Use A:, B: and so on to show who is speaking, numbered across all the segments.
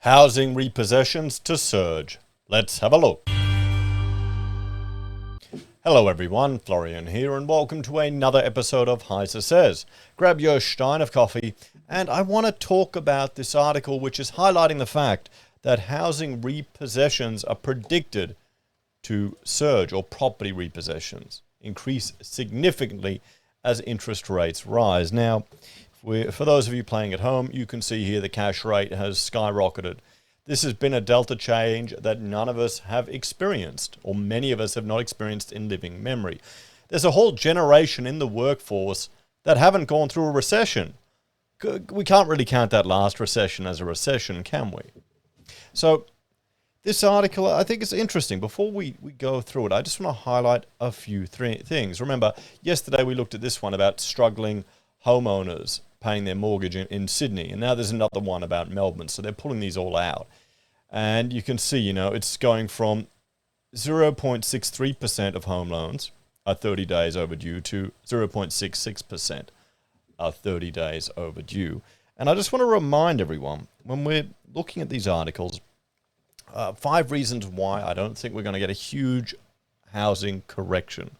A: Housing repossessions to surge. Let's have a look. Hello everyone, Florian here, and welcome to another episode of HeiseSays. Grab your stein of coffee, and I want to talk about this article which is highlighting the fact that housing repossessions are predicted to surge, or property repossessions increase significantly as interest rates rise. Now, for those of you playing at home, you can see here the cash rate has skyrocketed. This has been a delta change that none of us have experienced, or many of us have not experienced in living memory. There's a whole generation in the workforce that haven't gone through a recession. We can't really count that last recession as a recession, can we? So this article, I think, is interesting. Before we go through it, I just want to highlight a few things. Remember, yesterday we looked at this one about struggling homeowners paying their mortgage in Sydney, and now there's another one about Melbourne. So they're pulling these all out, and you can see, it's going from 0.63% of home loans are 30 days overdue to 0.66% are 30 days overdue. And I just want to remind everyone, when we're looking at these articles, 5 reasons why I don't think we're going to get a huge housing correction.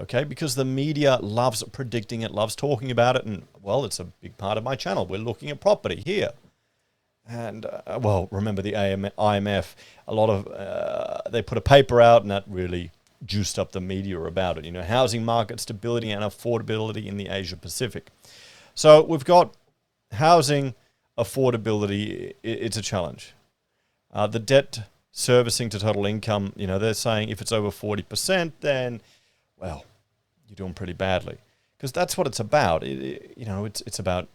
A: Okay, because the media loves predicting it, loves talking about it, and, well, it's a big part of my channel. We're looking at property here. And, well, remember the IMF, a lot of, they put a paper out, and that really juiced up the media about it. Housing market stability and affordability in the Asia Pacific. So we've got housing affordability, it's a challenge. The debt servicing to total income, they're saying if it's over 40%, then, well, you're doing pretty badly, because that's what it's about. It's about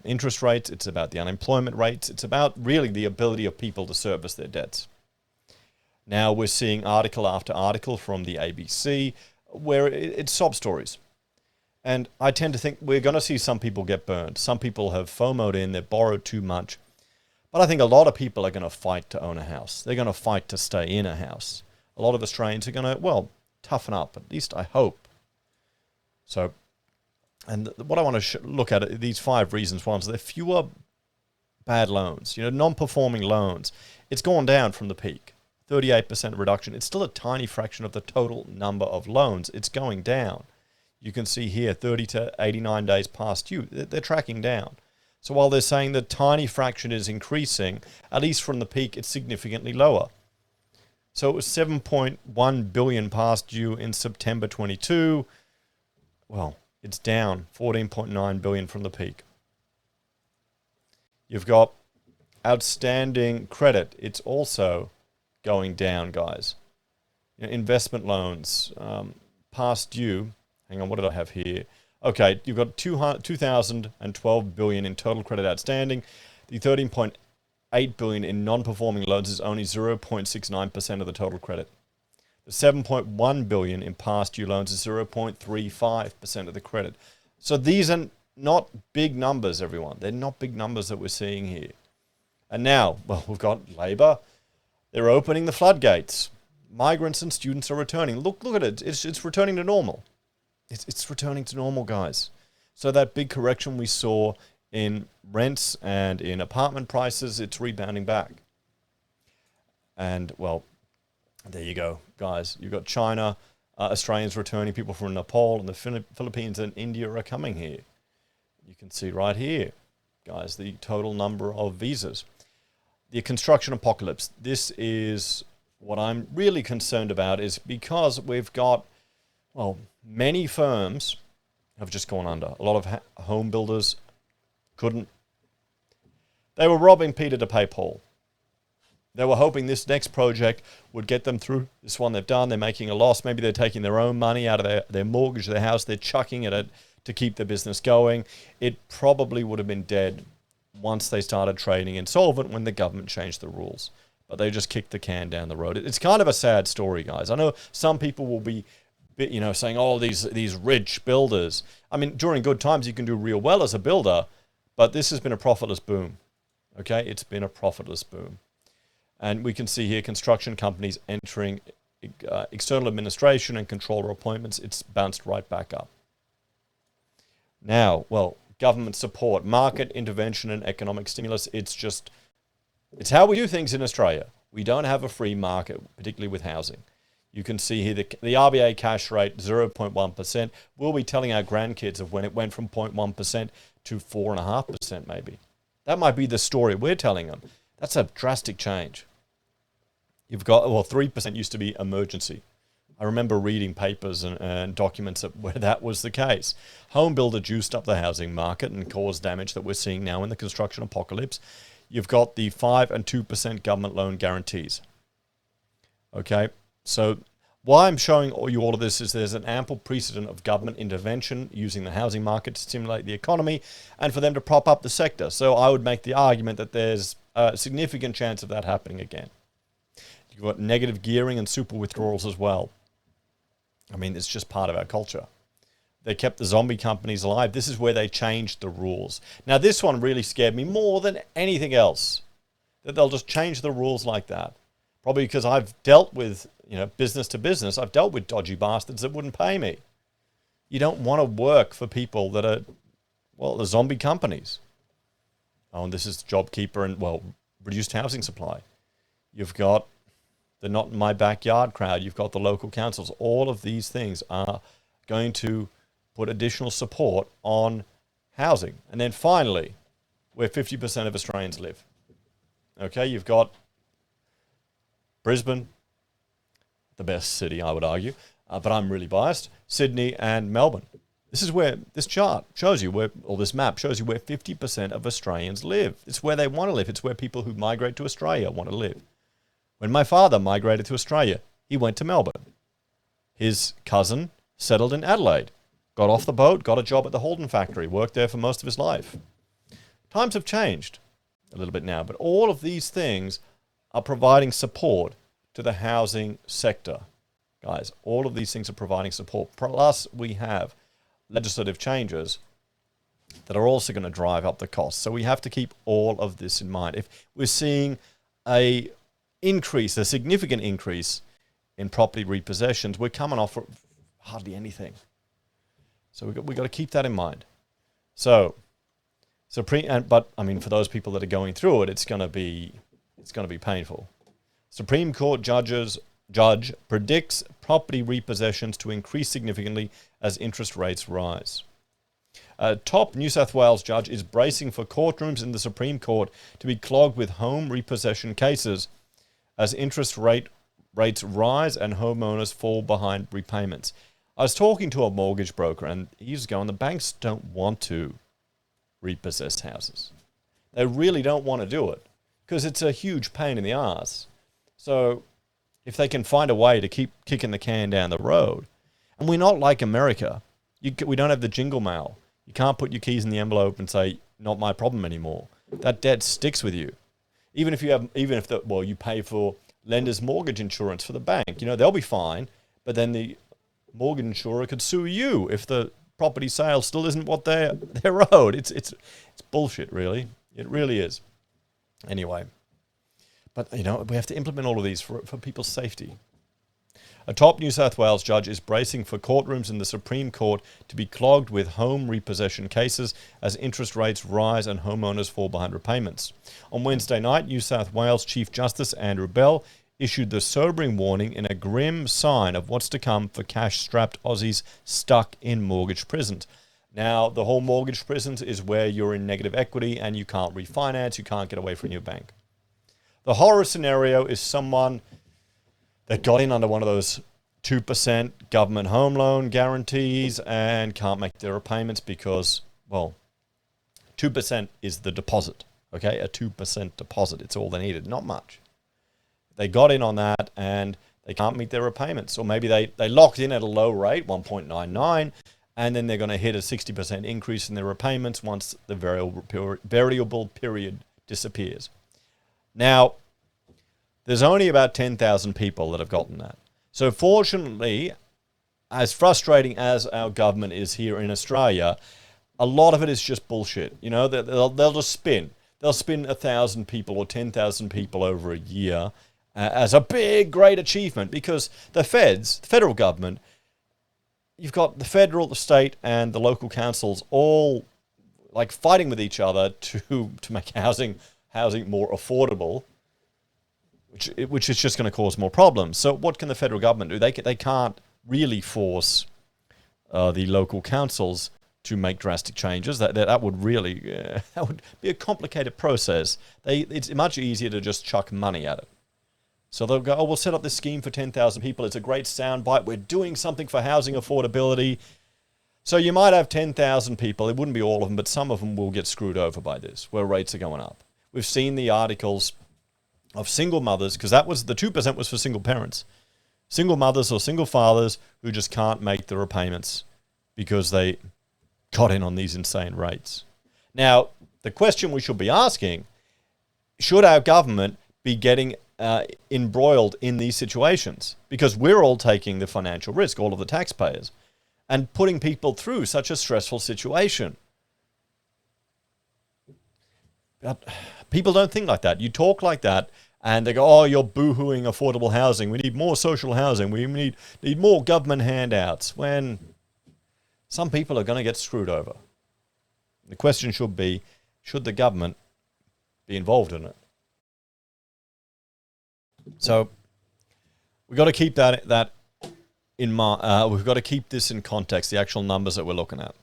A: interest rates. It's about the unemployment rates. It's about really the ability of people to service their debts. Now we're seeing article after article from the ABC where it's sob stories. And I tend to think we're going to see some people get burned. Some people have FOMO'd in, they've borrowed too much. But I think a lot of people are going to fight to own a house. They're going to fight to stay in a house. A lot of Australians are going to, well, toughen up, at least I hope. So, and what I want to look at are these 5 reasons. One is there are fewer bad loans, non-performing loans. It's gone down from the peak, 38% reduction. It's still a tiny fraction of the total number of loans. It's going down. You can see here, 30 to 89 days past due. They're tracking down. So while they're saying the tiny fraction is increasing, at least from the peak, it's significantly lower. So it was 7.1 billion past due in September 22. Well, it's down 14.9 billion from the peak. You've got outstanding credit. It's also going down, guys. Investment loans, past due. Hang on, what did I have here? Okay, you've got 2,012 billion in total credit outstanding. The 13.8 billion in non-performing loans is only 0.69% of the total credit. The 7.1 billion in past due loans is 0.35% of the credit. So these are not big numbers, everyone. They're not big numbers that we're seeing here. And now, well, we've got Labor. They're opening the floodgates. Migrants and students are returning. Look at it. It's returning to normal. It's returning to normal, guys. So that big correction we saw in rents and in apartment prices, it's rebounding back. And, well, there you go, guys. You've got China, Australians returning, people from Nepal, and the Philippines and India are coming here. You can see right here, guys, the total number of visas. The construction apocalypse. This is what I'm really concerned about, is because we've got, well, many firms have just gone under. A lot of home builders couldn't. They were robbing Peter to pay Paul. They were hoping this next project would get them through this one they've done. They're making a loss. Maybe they're taking their own money out of their mortgage, their house. They're chucking it to keep their business going. It probably would have been dead once they started trading insolvent when the government changed the rules. But they just kicked the can down the road. It's kind of a sad story, guys. I know some people will be saying, oh, these rich builders. I mean, during good times, you can do real well as a builder, but this has been a profitless boom. Okay? It's been a profitless boom. And we can see here construction companies entering external administration and controller appointments. It's bounced right back up. Now, well, government support, market intervention and economic stimulus, it's just It's how we do things in Australia. We don't have a free market, particularly with housing. You can see here the RBA cash rate, 0.1%. We'll be telling our grandkids of when it went from 0.1% to 4.5% maybe. That might be the story we're telling them. That's a drastic change. You've got, well, 3% used to be emergency. I remember reading papers and documents where that was the case. Home builder juiced up the housing market and caused damage that we're seeing now in the construction apocalypse. You've got the 5 and 2% government loan guarantees. Okay, so why I'm showing you all of this is there's an ample precedent of government intervention using the housing market to stimulate the economy and for them to prop up the sector. So I would make the argument that there's a significant chance of that happening again. You've got negative gearing and super withdrawals as well. I mean, it's just part of our culture. They kept the zombie companies alive. This is where they changed the rules. Now, this one really scared me more than anything else, that they'll just change the rules like that. Probably because I've dealt with, business to business. I've dealt with dodgy bastards that wouldn't pay me. You don't want to work for people that are, well, the zombie companies. Oh, and this is JobKeeper and, well, reduced housing supply. You've got the not in my backyard crowd. You've got the local councils. All of these things are going to put additional support on housing. And then finally, where 50% of Australians live. Okay, you've got Brisbane, the best city, I would argue, but I'm really biased, Sydney and Melbourne. This is where this chart shows you where, or this map shows you where 50% of Australians live. It's where they want to live. It's where people who migrate to Australia want to live. When my father migrated to Australia, he went to Melbourne. His cousin settled in Adelaide, got off the boat, got a job at the Holden factory, worked there for most of his life. Times have changed a little bit now, but all of these things are providing support to the housing sector. Guys, all of these things are providing support. Plus, we have legislative changes that are also going to drive up the costs. So we have to keep all of this in mind. If we're seeing a significant increase in property repossessions, we're coming off hardly anything. So we've got to keep that in mind. But I mean, for those people that are going through it, it's going to be painful. Supreme Court judge predicts property repossessions to increase significantly as interest rates rise. A top New South Wales judge is bracing for courtrooms in the Supreme Court to be clogged with home repossession cases as interest rates rise and homeowners fall behind repayments. I was talking to a mortgage broker and he was going, the banks don't want to repossess houses. They really don't want to do it because it's a huge pain in the ass. So if they can find a way to keep kicking the can down the road, and we're not like America, we don't have the jingle mail. You can't put your keys in the envelope and say, not my problem anymore. That debt sticks with you. Even if you pay for lender's mortgage insurance for the bank, they'll be fine, but then the mortgage insurer could sue you if the property sale still isn't what they're owed. It's bullshit, really. It really is. Anyway, but we have to implement all of these for people's safety. A top New South Wales judge is bracing for courtrooms in the Supreme Court to be clogged with home repossession cases as interest rates rise and homeowners fall behind repayments. On Wednesday night, New South Wales Chief Justice Andrew Bell issued the sobering warning in a grim sign of what's to come for cash-strapped Aussies stuck in mortgage prisons. Now, the whole mortgage prisons is where you're in negative equity and you can't refinance, you can't get away from your bank. The horror scenario is someone that got in under one of those 2% government home loan guarantees and can't make their repayments because, 2% is the deposit, okay? A 2% deposit, it's all they needed, not much. They got in on that and they can't meet their repayments. Or maybe they locked in at a low rate, 1.99, and then they're going to hit a 60% increase in their repayments once the variable period disappears. Now, there's only about 10,000 people that have gotten that. So fortunately, as frustrating as our government is here in Australia, a lot of it is just bullshit. They'll just spin. They'll spin 1,000 people or 10,000 people over a year as a big, great achievement because the federal government, you've got the federal, the state, and the local councils all like fighting with each other to make housing housing more affordable, which is just going to cause more problems. So what can the federal government do? They can't really force the local councils to make drastic changes. That would really that would be a complicated process. It's much easier to just chuck money at it. So they'll go, oh, we'll set up this scheme for 10,000 people. It's a great soundbite. We're doing something for housing affordability. So you might have 10,000 people. It wouldn't be all of them, but some of them will get screwed over by this, where rates are going up. We've seen the articles of single mothers, because that was the 2% was for single parents. Single mothers or single fathers who just can't make the repayments because they got in on these insane rates. Now, the question we should be asking, should our government be getting embroiled in these situations? Because we're all taking the financial risk, all of the taxpayers, and putting people through such a stressful situation. But people don't think like that. You talk like that, and they go, oh, you're boo-hooing affordable housing. We need more social housing. We need more government handouts. When some people are going to get screwed over. The question should be, should the government be involved in it? So we've got to keep that in mind. We've got to keep this in context, the actual numbers that we're looking at.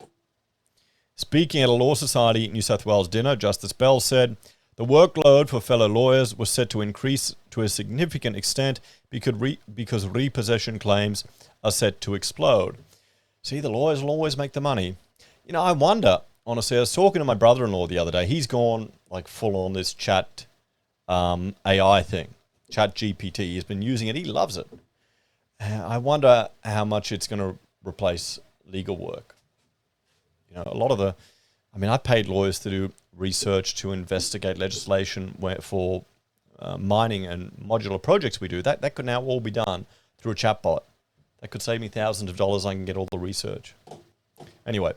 A: Speaking at a Law Society New South Wales dinner, Justice Bell said, the workload for fellow lawyers was set to increase to a significant extent because repossession claims are set to explode. See, the lawyers will always make the money. You know, I wonder, honestly, I was talking to my brother-in-law the other day. He's gone like full on this chat AI thing, chat GPT. He's been using it. He loves it. I wonder how much it's going to replace legal work. You know, a lot of I paid lawyers to do research to investigate legislation for mining and modular projects we do. That could now all be done through a chatbot. That could save me thousands of dollars. I can get all the research. Anyway,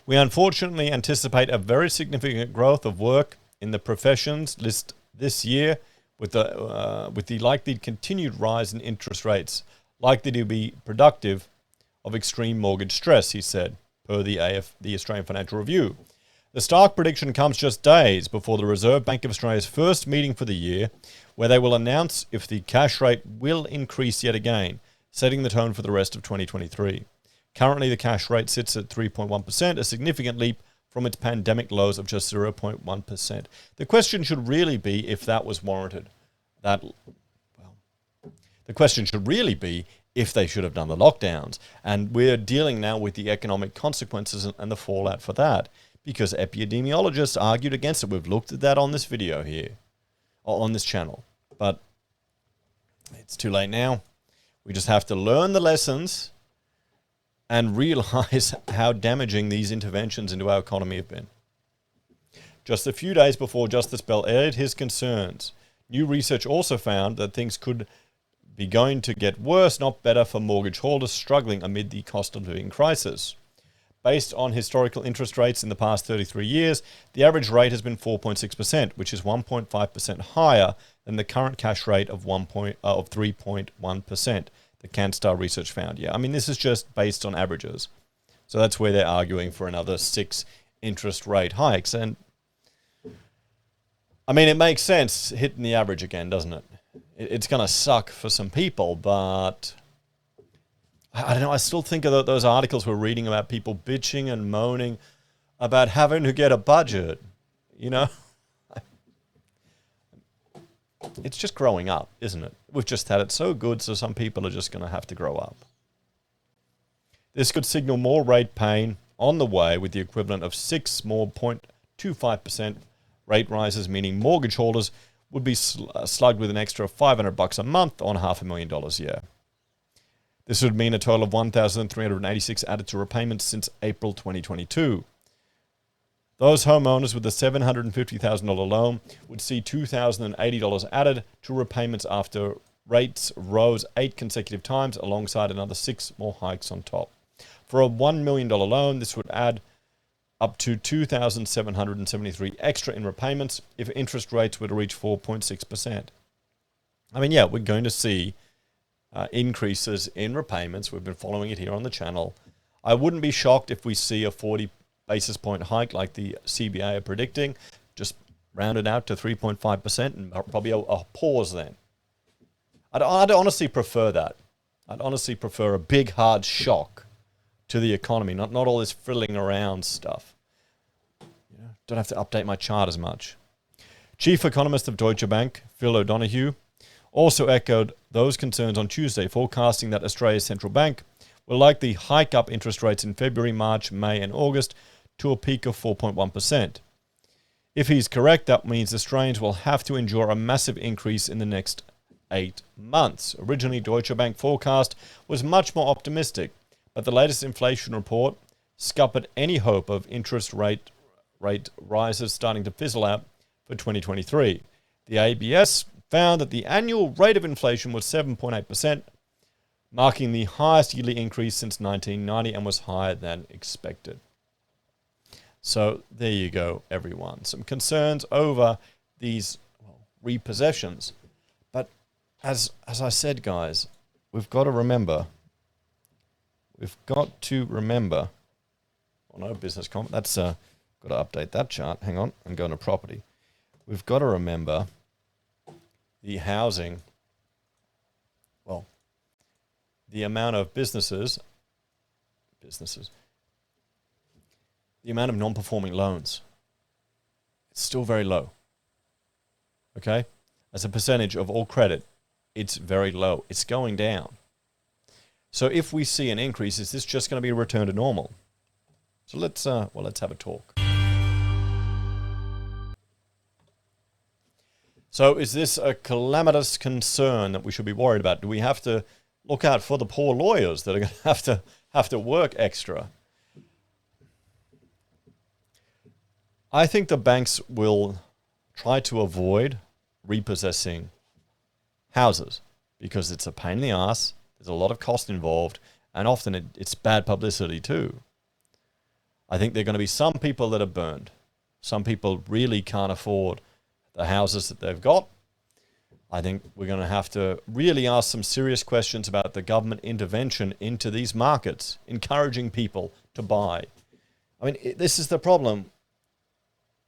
A: we unfortunately anticipate a very significant growth of work in the professions list this year, with the likely continued rise in interest rates, likely to be productive of extreme mortgage stress, he said, per the Australian Financial Review. The stark prediction comes just days before the Reserve Bank of Australia's first meeting for the year, where they will announce if the cash rate will increase yet again, setting the tone for the rest of 2023. Currently, the cash rate sits at 3.1%, a significant leap from its pandemic lows of just 0.1%. The question should really be if that was warranted. The question should really be if they should have done the lockdowns. And we're dealing now with the economic consequences and the fallout for that, because epidemiologists argued against it. We've looked at that on this video here, or on this channel. But it's too late now. We just have to learn the lessons and realize how damaging these interventions into our economy have been. Just a few days before Justice Bell aired his concerns, new research also found that things could be going to get worse, not better, for mortgage holders struggling amid the cost of living crisis. Based on historical interest rates in the past 33 years, the average rate has been 4.6%, which is 1.5% higher than the current cash rate of 3.1%, the CanStar research found. Yeah, I mean, this is just based on averages. So that's where they're arguing for another 6 interest rate hikes. And I mean, it makes sense hitting the average again, doesn't it? It's going to suck for some people, but I don't know. I still think of those articles we're reading about people bitching and moaning about having to get a budget, you know? It's just growing up, isn't it? We've just had it so good, so some people are just going to have to grow up. This could signal more rate pain on the way, with the equivalent of 6 more 0.25% rate rises, meaning mortgage holders would be slugged with an extra $500 a month on $500,000 a year. This would mean a total of 1,386 added to repayments since April 2022. Those homeowners with a $750,000 loan would see $2,080 added to repayments after rates rose 8 consecutive times, alongside another 6 more hikes on top. For a $1 million loan, this would add up to $2,773 extra in repayments if interest rates were to reach 4.6%. I mean, yeah, we're going to see increases in repayments. We've been following it here on the channel. I wouldn't be shocked if we see a 40 basis point hike like the CBA are predicting. Just rounded out to 3.5% and probably a pause then. I'd honestly prefer that. I'd honestly prefer a big, hard shock to the economy, not all this fiddling around stuff. Don't have to update my chart as much. Chief economist of Deutsche Bank, Phil O'Donoghue, also echoed those concerns on Tuesday, forecasting that Australia's central bank will likely hike up interest rates in February, March, May and August to a peak of 4.1%. If he's correct, that means Australians will have to endure a massive increase in the next 8 months. Originally, Deutsche Bank forecast was much more optimistic, but the latest inflation report scuppered any hope of interest rate rises starting to fizzle out for 2023. The ABS found that the annual rate of inflation was 7.8%, marking the highest yearly increase since 1990 and was higher than expected. So there you go, everyone. Some concerns over these repossessions. But as I said, guys, we've got to remember. Oh no, business comment. That's got to update that chart. Hang on, I'm going to property. We've got to remember the housing. Well, the amount of businesses, the amount of non-performing loans, it's still very low. Okay? As a percentage of all credit, it's very low. It's going down. So if we see an increase, is this just going to be a return to normal? So let's have a talk. So is this a calamitous concern that we should be worried about? Do we have to look out for the poor lawyers that are going to have to work extra? I think the banks will try to avoid repossessing houses because it's a pain in the ass. There's a lot of cost involved, and often it's bad publicity too. I think there are going to be some people that are burned. Some people really can't afford the houses that they've got. I think we're going to have to really ask some serious questions about the government intervention into these markets, encouraging people to buy. I mean, this is the problem.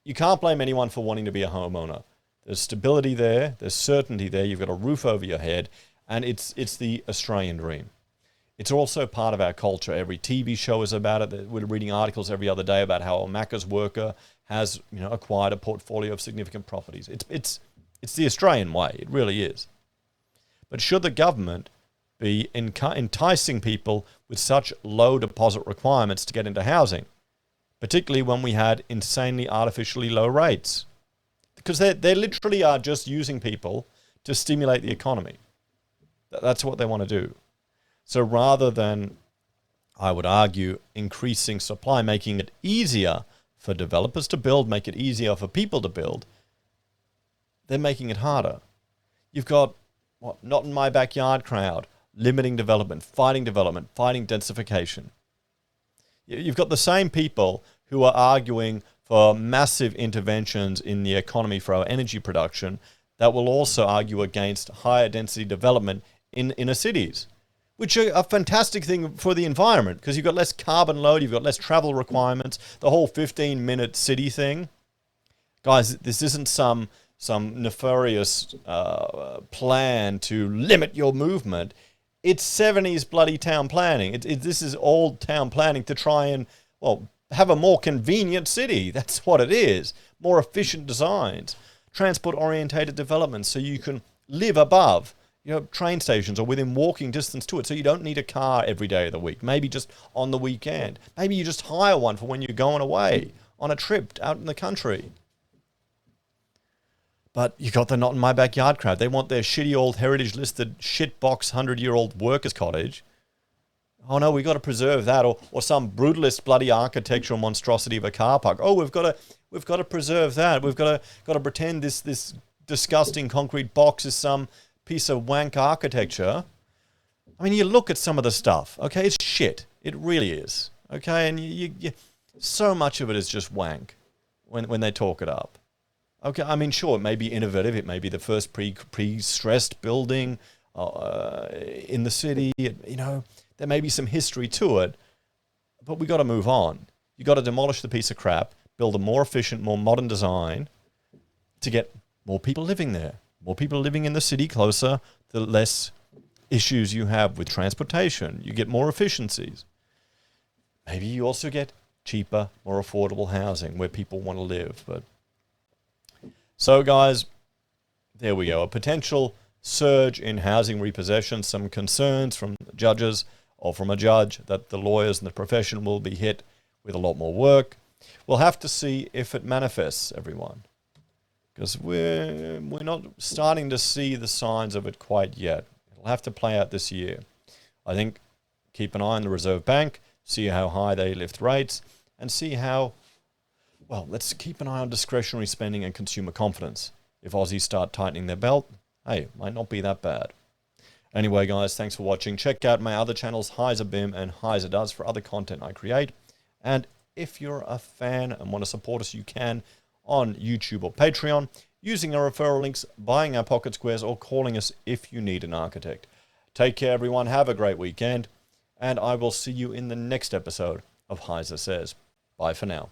A: You can't blame anyone for wanting to be a homeowner. There's stability there. There's certainty there. You've got a roof over your head. And it's the Australian dream. It's also part of our culture. Every TV show is about it. We're reading articles every other day about how a Macca's worker has, acquired a portfolio of significant properties. It's the Australian way. It really is. But should the government be enticing people with such low deposit requirements to get into housing, particularly when we had insanely artificially low rates? Because they literally are just using people to stimulate the economy. That's what they want to do. So rather than, I would argue, increasing supply, making it easier for developers to build, make it easier for people to build, they're making it harder. You've got, not in my backyard crowd, limiting development, fighting densification. You've got the same people who are arguing for massive interventions in the economy for our energy production that will also argue against higher density development in inner cities, which are a fantastic thing for the environment because you've got less carbon load, you've got less travel requirements, the whole 15-minute city thing. Guys, this isn't some nefarious plan to limit your movement. It's 70s bloody town planning. This is old town planning to try and, have a more convenient city. That's what it is. More efficient designs. Transport-orientated developments so you can live above train stations or within walking distance to it, so you don't need a car every day of the week. Maybe just on the weekend. Maybe you just hire one for when you're going away on a trip out in the country. But you got the not in my backyard crowd. They want their shitty old heritage listed shitbox 100-year-old workers cottage. Oh no, we've got to preserve that, or some brutalist bloody architectural monstrosity of a car park. Oh, we've got to preserve that. We've got to pretend this disgusting concrete box is some piece of wank architecture. I mean, you look at some of the stuff, okay? It's shit. It really is, okay? And you so much of it is just wank when they talk it up. Okay, I mean, sure, it may be innovative. It may be the first pre-stressed building in the city. There may be some history to it, but we got to move on. You got to demolish the piece of crap, build a more efficient, more modern design, to get more people living there. More people living in the city closer, the less issues you have with transportation. You get more efficiencies. Maybe you also get cheaper, more affordable housing where people want to live. But so, guys, there we go. A potential surge in housing repossession. Some concerns from judges or from a judge that the lawyers and the profession will be hit with a lot more work. We'll have to see if it manifests, everyone, because we're not starting to see the signs of it quite yet. It'll have to play out this year. I think keep an eye on the Reserve Bank, see how high they lift rates, and see how, well, let's keep an eye on discretionary spending and consumer confidence. If Aussies start tightening their belt, hey, it might not be that bad. Anyway, guys, thanks for watching. Check out my other channels, Heise BIM and Heise Does, for other content I create. And if you're a fan and want to support us, you can on YouTube or Patreon, using our referral links, buying our pocket squares, or calling us if you need an architect. Take care, everyone. Have a great weekend. And I will see you in the next episode of HeiseSays. Bye for now.